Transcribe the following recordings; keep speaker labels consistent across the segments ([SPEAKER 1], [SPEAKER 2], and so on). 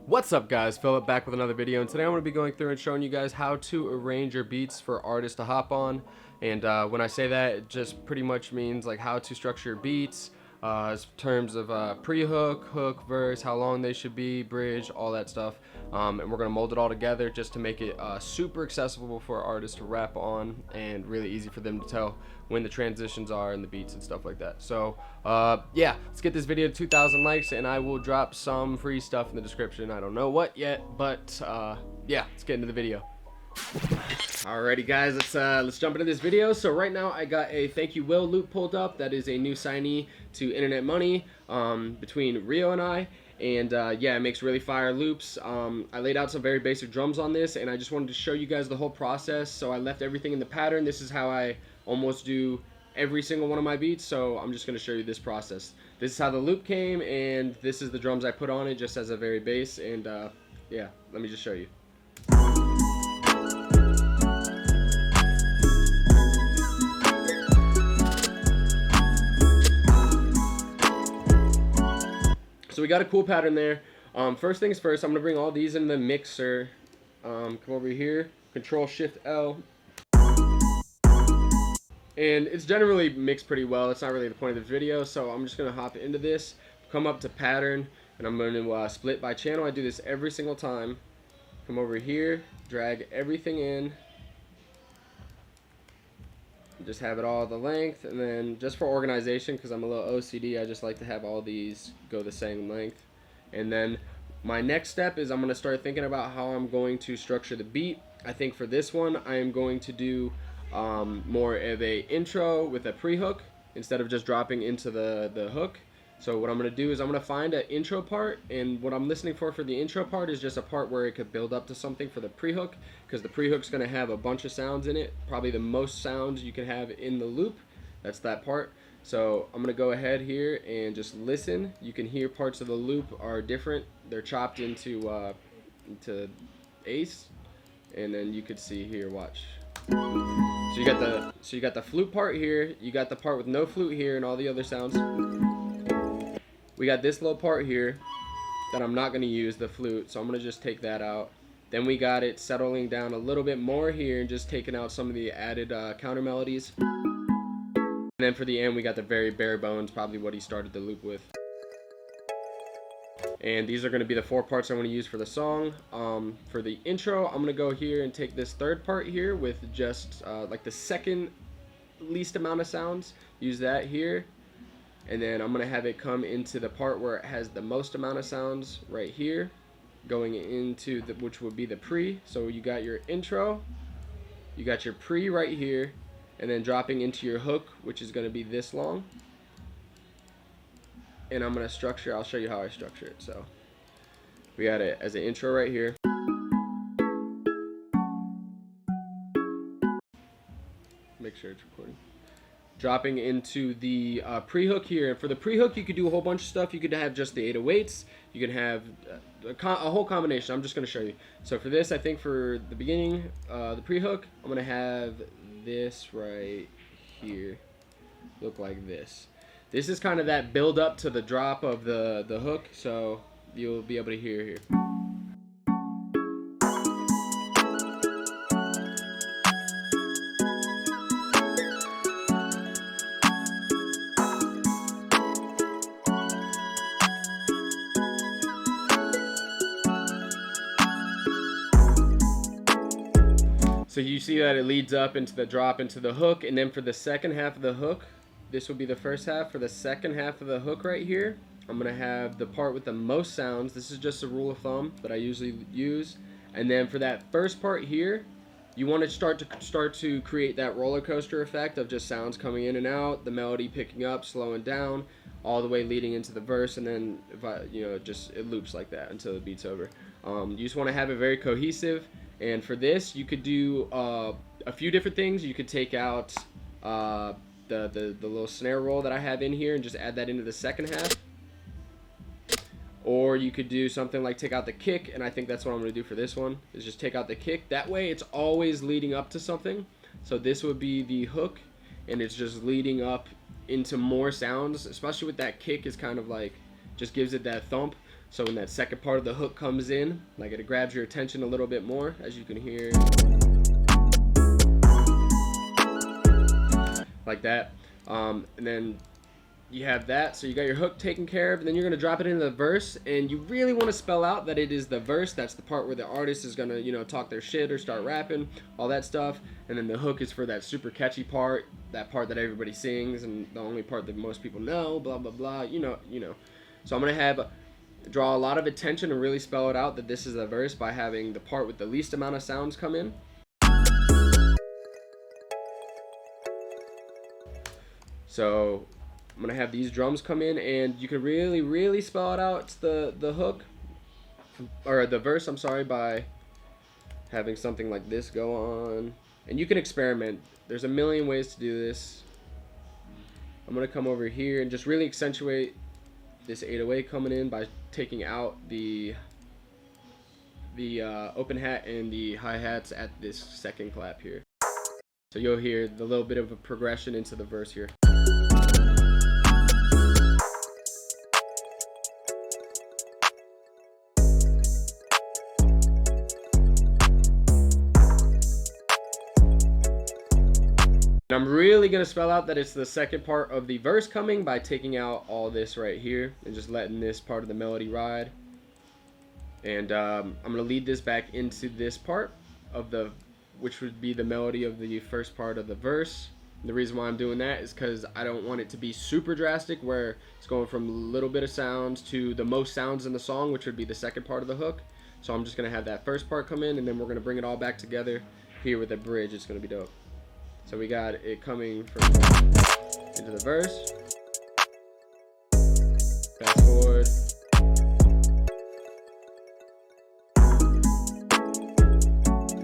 [SPEAKER 1] What's up guys, Philip back with another video, and today I'm going to be going through and showing you guys how to arrange your beats for artists to hop on. And when I say that, it just pretty much means like how to structure your beats in terms of pre-hook, hook, verse, how long they should be, bridge, all that stuff. And we're going to mold it all together just to make it super accessible for artists to rap on and really easy for them to tell when the transitions are and the beats and stuff like that. So yeah, let's get this video to 2,000 likes and I will drop some free stuff in the description. I don't know what yet, but yeah, let's get into the video. Alrighty guys, let's jump into this video. So right now I got a Thank You Will loop pulled up. That is a new signee to Internet Money between Rio and I. And yeah, it makes really fire loops. I laid out some very basic drums on this, and I just wanted to show you guys the whole process. So I left everything in the pattern. This is how I almost do every single one of my beats, so I'm just going to show you this process. This is how the loop came, and this is the drums I put on it just as a very base. And yeah, let me just show you. So we got a cool pattern there. First things first, I'm gonna bring all these in the mixer. Come over here, Control Shift L. And it's generally mixed pretty well. That's not really the point of this video, so I'm just gonna hop into this, come up to pattern, and I'm gonna split by channel. I do this every single time. Come over here, drag everything in. Just have it all the length, and then just for organization, because I'm a little OCD, I just like to have all these go the same length. And then my next step is I'm going to start thinking about how I'm going to structure the beat. I think for this one I am going to do more of a intro with a pre-hook instead of just dropping into the hook. So what I'm going to do is I'm going to find an intro part, and what I'm listening for the intro part is just a part where it could build up to something for the pre-hook, because the pre-hook's going to have a bunch of sounds in it, probably the most sounds you can have in the loop. That's that part. So I'm going to go ahead here and just listen. You can hear parts of the loop are different. They're chopped into eighths, and then you could see here, watch. So you got the flute part here, you got the part with no flute here, and all the other sounds. We got this little part here that I'm not going to use, the flute, so I'm going to just take that out. Then we got it settling down a little bit more here and just taking out some of the added counter melodies. And then for the end, we got the very bare bones, probably what he started the loop with. And these are going to be the 4 parts I want to use for the song. For the intro, I'm going to go here and take this third part here with just like the second least amount of sounds. Use that here. And then I'm going to have it come into the part where it has the most amount of sounds right here, going into which would be the pre. So you got your intro, you got your pre right here, and then dropping into your hook, which is going to be this long. And I'm going to structure, I'll show you how I structure it. So we got it as an intro right here. Make sure it's recording. Dropping into the pre-hook here. And for the pre-hook, you could do a whole bunch of stuff. You could have just the 808s. You could have a whole combination. I'm just going to show you. So for this, I think for the beginning, the pre-hook, I'm going to have this right here look like this. This is kind of that build up to the drop of the hook, so you'll be able to hear here. So you see that it leads up into the drop into the hook, and then for the second half of the hook, this will be the first half. For the second half of the hook right here, I'm going to have the part with the most sounds. This is just a rule of thumb that I usually use. And then for that first part here, you want to start to create that roller coaster effect of just sounds coming in and out, the melody picking up, slowing down, all the way leading into the verse, and then it loops like that until the beat's over. You just want to have it very cohesive. And for this, you could do a few different things. You could take out the little snare roll that I have in here and just add that into the second half. Or you could do something like take out the kick, and I think that's what I'm going to do for this one, is just take out the kick. That way it's always leading up to something. So this would be the hook, and it's just leading up into more sounds, especially with that kick is kind of like, just gives it that thump. So when that second part of the hook comes in, like it grabs your attention a little bit more, as you can hear, like that. And then you have that, so you got your hook taken care of, and then you're going to drop it into the verse, and you really want to spell out that it is the verse. That's the part where the artist is going to, you know, talk their shit or start rapping, all that stuff. And then the hook is for that super catchy part, that part that everybody sings, and the only part that most people know, blah, blah, blah, you know. So I'm going to draw a lot of attention and really spell it out that this is the verse by having the part with the least amount of sounds come in. So I'm gonna have these drums come in, and you can really spell it out, the hook, or the verse, I'm sorry, by having something like this go on. And you can experiment. There's a million ways to do this. I'm gonna come over here and just really accentuate this 808 coming in by taking out the open hat and the hi-hats at this second clap here. So you'll hear the little bit of a progression into the verse here. And I'm really going to spell out that it's the second part of the verse coming by taking out all this right here and just letting this part of the melody ride. And I'm going to lead this back into this part of which would be the melody of the first part of the verse. And the reason why I'm doing that is because I don't want it to be super drastic, where it's going from a little bit of sounds to the most sounds in the song, which would be the second part of the hook. So I'm just going to have that first part come in, and then we're going to bring it all back together here with a bridge. It's going to be dope. So we got it coming from into the verse. Fast forward.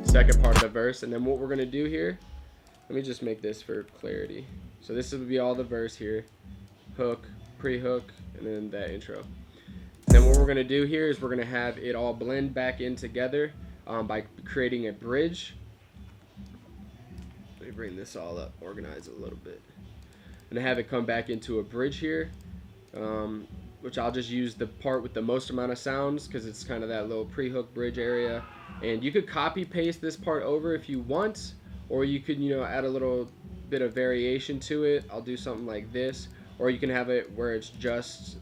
[SPEAKER 1] Second part of the verse, and then what we're gonna do here, let me just make this for clarity. So this would be all the verse here, hook, pre-hook, and then that intro. And then what we're gonna do here is we're gonna have it all blend back in together by creating a bridge. Let me bring this all up, organize it a little bit, and have it come back into a bridge here, which I'll just use the part with the most amount of sounds because it's kind of that little pre-hook bridge area. And you could copy paste this part over if you want, or you could, you know, add a little bit of variation to it. I'll do something like this, or you can have it where it's just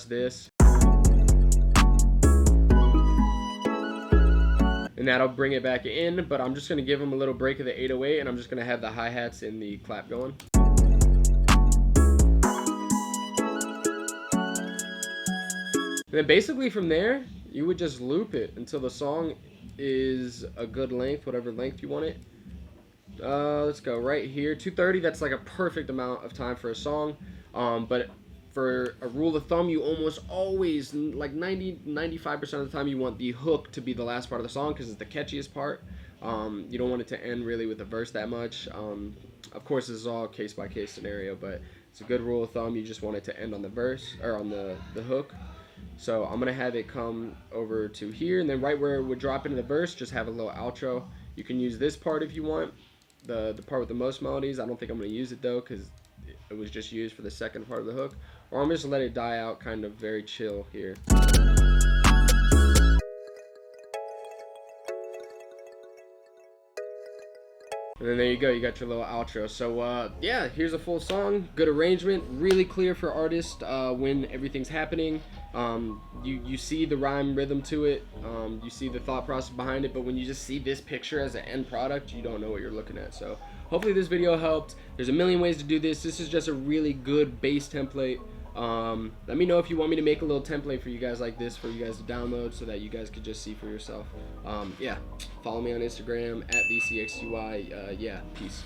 [SPEAKER 1] this. And that'll bring it back in, but I'm just going to give them a little break of the 808, and I'm just going to have the hi-hats and the clap going. And then basically from there, you would just loop it until the song is a good length, whatever length you want it. Let's go right here, 2:30. That's like a perfect amount of time for a song. But for a rule of thumb, you almost always, like 90-95% of the time, you want the hook to be the last part of the song because it's the catchiest part. You don't want it to end really with the verse that much. Of course, this is all case-by-case scenario, but it's a good rule of thumb. You just want it to end on the verse, or on the hook. So I'm going to have it come over to here, and then right where it would drop into the verse, just have a little outro. You can use this part if you want, the part with the most melodies. I don't think I'm going to use it, though, because it was just used for the second part of the hook. Or I'm just going to let it die out kind of very chill here. And then there you go, you got your little outro. So yeah, here's a full song, good arrangement, really clear for artists when everything's happening. You see the rhyme rhythm to it, you see the thought process behind it, but when you just see this picture as an end product, you don't know what you're looking at. So hopefully this video helped. There's a million ways to do this. This is just a really good base template. Let me know if you want me to make a little template for you guys like this for you guys to download so that you guys could just see for yourself. Yeah, follow me on Instagram at @Cxdy. Yeah, peace.